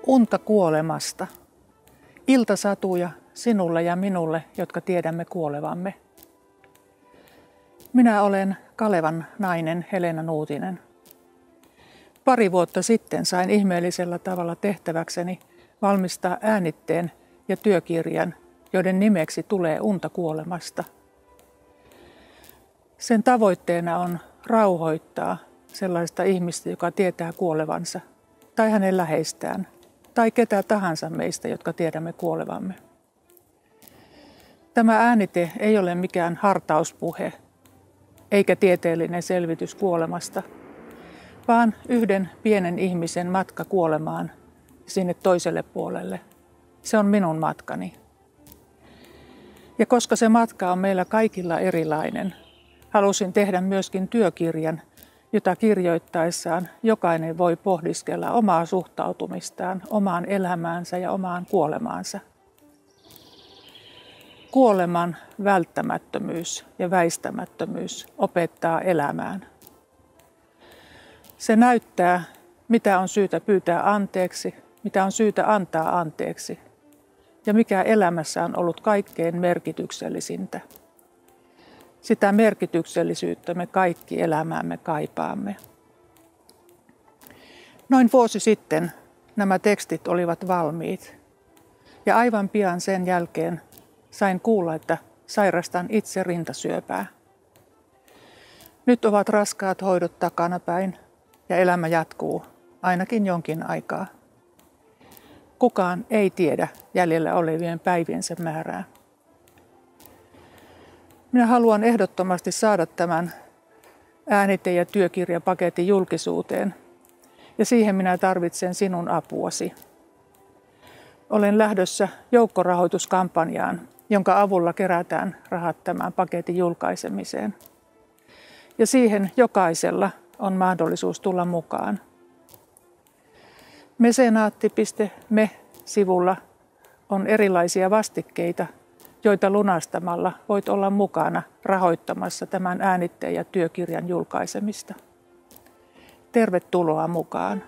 Unta kuolemasta. Iltasatuja sinulle ja minulle, jotka tiedämme kuolevamme. Minä olen Kalevan nainen Helena Nuutinen. Pari vuotta sitten sain ihmeellisellä tavalla tehtäväkseni valmistaa äänitteen ja työkirjan, joiden nimeksi tulee Unta kuolemasta. Sen tavoitteena on rauhoittaa sellaista ihmistä, joka tietää kuolevansa, tai hänen läheistään, tai ketä tahansa meistä, jotka tiedämme kuolevamme. Tämä äänite ei ole mikään hartauspuhe, eikä tieteellinen selvitys kuolemasta, vaan yhden pienen ihmisen matka kuolemaan sinne toiselle puolelle. Se on minun matkani. Ja koska se matka on meillä kaikilla erilainen, halusin tehdä myöskin työkirjan, jota kirjoittaessaan jokainen voi pohdiskella omaa suhtautumistaan, omaan elämäänsä ja omaan kuolemaansa. Kuoleman välttämättömyys ja väistämättömyys opettaa elämään. Se näyttää, mitä on syytä pyytää anteeksi, mitä on syytä antaa anteeksi ja mikä elämässä on ollut kaikkein merkityksellisintä. Sitä merkityksellisyyttä me kaikki elämäämme kaipaamme. Noin vuosi sitten nämä tekstit olivat valmiit ja aivan pian sen jälkeen sain kuulla, että sairastan itse rintasyöpää. Nyt ovat raskaat hoidot takanapäin ja elämä jatkuu ainakin jonkin aikaa. Kukaan ei tiedä jäljellä olevien päiviensä määrää. Minä haluan ehdottomasti saada tämän äänite- ja työkirjapaketin julkisuuteen, ja siihen minä tarvitsen sinun apuasi. Olen lähdössä joukkorahoituskampanjaan, jonka avulla kerätään rahat tämän paketin julkaisemiseen. Ja siihen jokaisella on mahdollisuus tulla mukaan. Mesenaatti.me-sivulla on erilaisia vastikkeita, joita lunastamalla voit olla mukana rahoittamassa tämän äänitteen ja työkirjan julkaisemista. Tervetuloa mukaan!